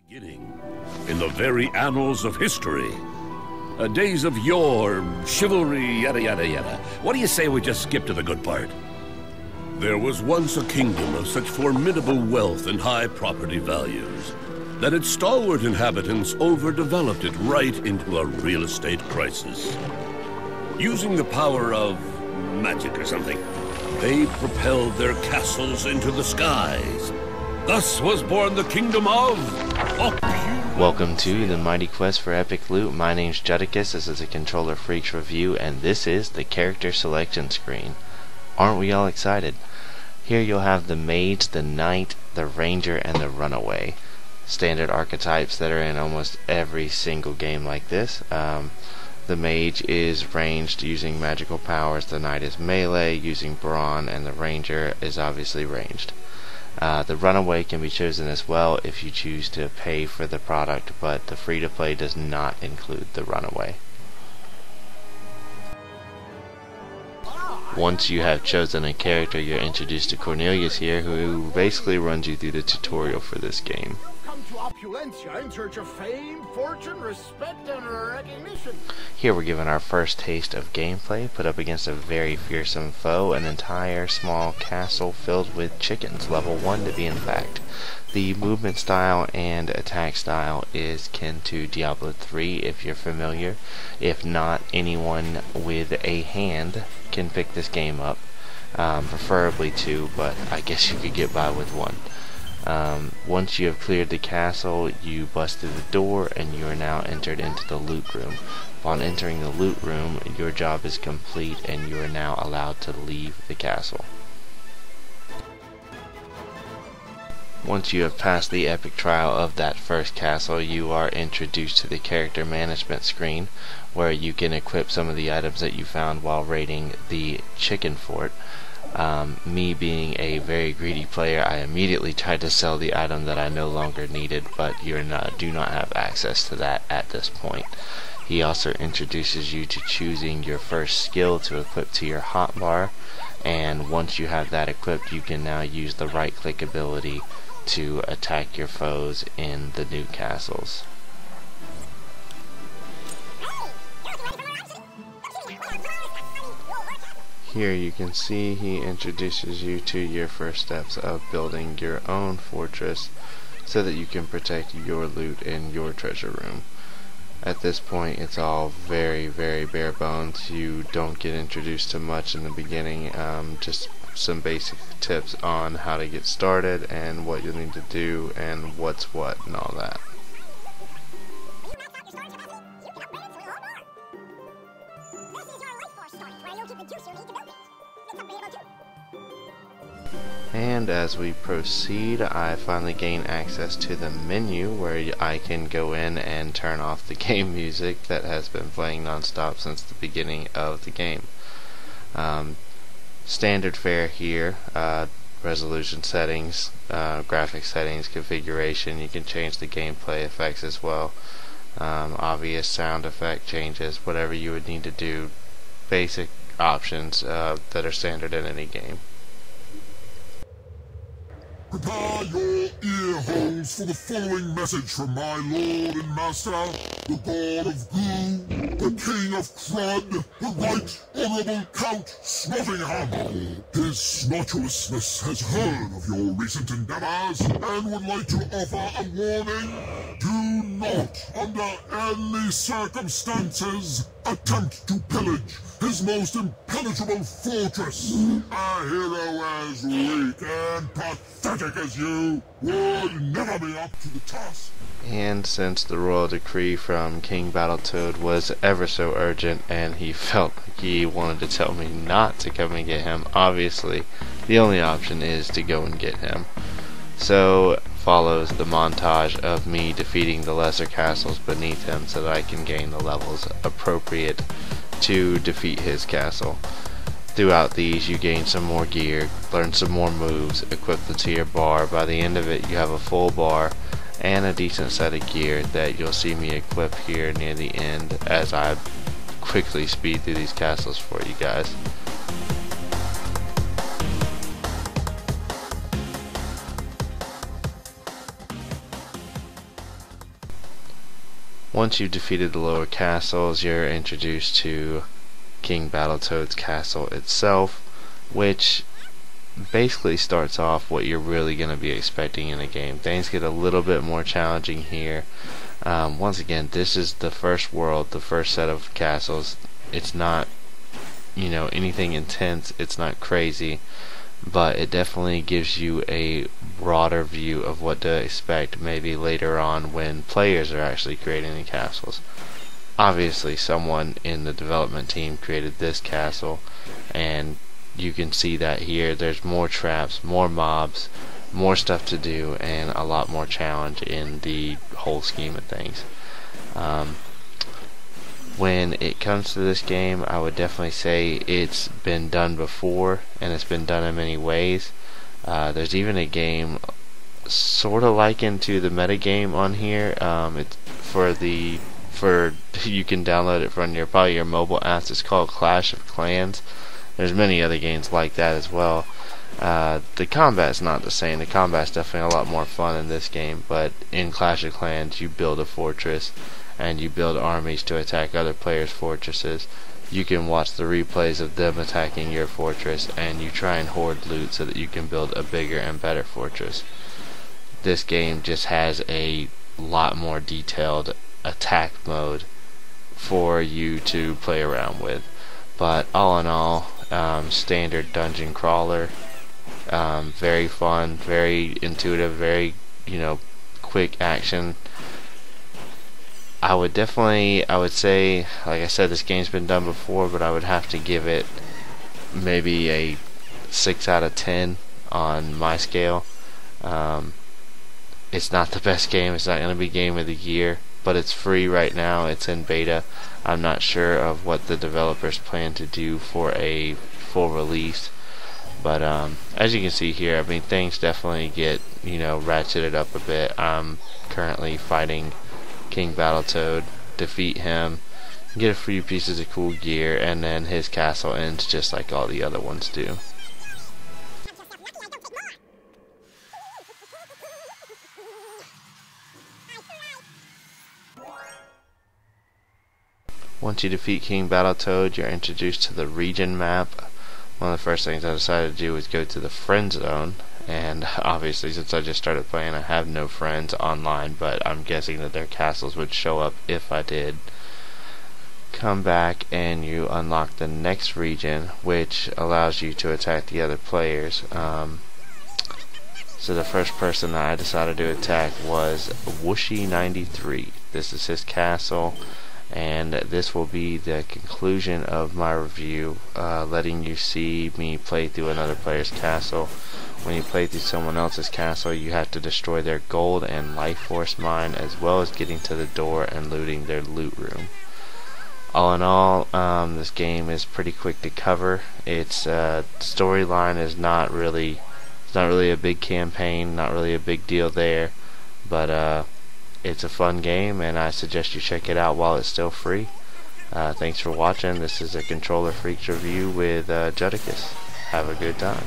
Beginning in the very annals of history. Days of yore, chivalry, yada yada yada. What do you say we just skip to the good part? There was once a kingdom of such formidable wealth and high property values that its stalwart inhabitants overdeveloped it right into a real estate crisis. Using the power of magic or something, they propelled their castles into the skies. Thus was born the kingdom of... Welcome to the Mighty Quest for Epic Loot. My name's Judicus, this is a Controller Freaks review, and this is the character selection screen. Aren't we all excited? Here you'll have the mage, the knight, the ranger, and the runaway. Standard archetypes that are in almost every single game like this. The mage is ranged using magical powers, the knight is melee using brawn, and the ranger is obviously ranged. The runaway can be chosen as well if you choose to pay for the product, but the free-to-play does not include the runaway. Once you have chosen a character, you're introduced to Cornelius here, who basically runs you through the tutorial for this game. Opulentia in search of fame, fortune, respect, and recognition. Here we're given our first taste of gameplay, put up against a very fearsome foe, an entire small castle filled with chickens, level 1 to be in fact. The movement style and attack style is kin to Diablo 3 if you're familiar. If not, anyone with a hand can pick this game up. Preferably 2, but I guess you could get by with 1. Once you have cleared the castle, you bust through the door and you are now entered into the loot room. Upon entering the loot room, your job is complete and you are now allowed to leave the castle. Once you have passed the epic trial of that first castle, you are introduced to the character management screen, where you can equip some of the items that you found while raiding the chicken fort. Me being a very greedy player, I immediately tried to sell the item that I no longer needed, but you do not have access to that at this point. He also introduces you to choosing your first skill to equip to your hotbar, and once you have that equipped, you can now use the right click ability to attack your foes in the new castles. Here you can see he introduces you to your first steps of building your own fortress so that you can protect your loot in your treasure room. At this point it's all very bare bones. You don't get introduced to much in the beginning, just some basic tips on how to get started and what you'll need to do and what's what and all that. And as we proceed, I finally gain access to the menu where I can go in and turn off the game music that has been playing non-stop since the beginning of the game. Standard fare here, resolution settings, graphic settings, configuration. You can change the gameplay effects as well. Obvious sound effect changes, whatever you would need to do. Basic options that are standard in any game. Prepare your ear holes for the following message from my lord and master, the god of goo, the king of crud, the right honourable Count Snottingham. His snotuliousness has heard of your recent endeavours and would like to offer a warning. Do not, under any circumstances, attempt to pillage his most impenetrable fortress. A hero as weak and pathetic as you would never be up to the task. And since the royal decree from King Battletoad was ever so urgent and he felt like he wanted to tell me not to come and get him, obviously the only option is to go and get him. So follows the montage of me defeating the lesser castles beneath him so that I can gain the levels appropriate to defeat his castle. Throughout these you gain some more gear, learn some more moves, equip them to your bar. By the end of it you have a full bar and a decent set of gear that you'll see me equip here near the end as I quickly speed through these castles for you guys. Once you've defeated the lower castles, you're introduced to King Battletoad's castle itself, which basically starts off what you're really going to be expecting in a game. Things get a little bit more challenging here. Once again, this is the first world, the first set of castles. It's not, you know, anything intense, it's not crazy, but it definitely gives you a broader view of what to expect maybe later on when players are actually creating the castles. Obviously someone in the development team created this castle, and you can see that here. There's more traps, more mobs, more stuff to do, and a lot more challenge in the whole scheme of things. When it comes to this game, I would definitely say it's been done before, and it's been done in many ways. There's even a game sort of likened to the metagame on here. It's you can download it from probably your mobile apps. It's called Clash of Clans. There's many other games like that as well. The combat's not the same. The combat's definitely a lot more fun in this game, but in Clash of Clans you build a fortress and you build armies to attack other players' fortresses. You can watch the replays of them attacking your fortress, and you try and hoard loot so that you can build a bigger and better fortress. This game just has a lot more detailed attack mode for you to play around with. But all in all, standard dungeon crawler, very fun, very intuitive, very, you know, quick action. I would say, like I said, this game's been done before, but I would have to give it maybe a 6 out of 10 on my scale. It's not the best game. It's not going to be game of the year, but it's free right now. It's in beta. I'm not sure of what the developers plan to do for a full release, but as you can see here, I mean, things definitely get, you know, ratcheted up a bit. I'm currently fighting King Battletoad, defeat him, get a few pieces of cool gear, and then his castle ends just like all the other ones do. Once you defeat King Battletoad, you're introduced to the region map. One of the first things I decided to do was go to the friend zone, and obviously since I just started playing I have no friends online, but I'm guessing that their castles would show up if I did. Come back and you unlock the next region, which allows you to attack the other players. So the first person that I decided to attack was Whooshy93. This is his castle, and this will be the conclusion of my review, letting you see me play through another player's castle. When you play through someone else's castle, you have to destroy their gold and life force mine, as well as getting to the door and looting their loot room. All in all, this game is pretty quick to cover. Its storyline is not really a big campaign, not really a big deal there, but it's a fun game, and I suggest you check it out while it's still free. Thanks for watching. This is a Controller Freaks review with Judicus. Have a good time.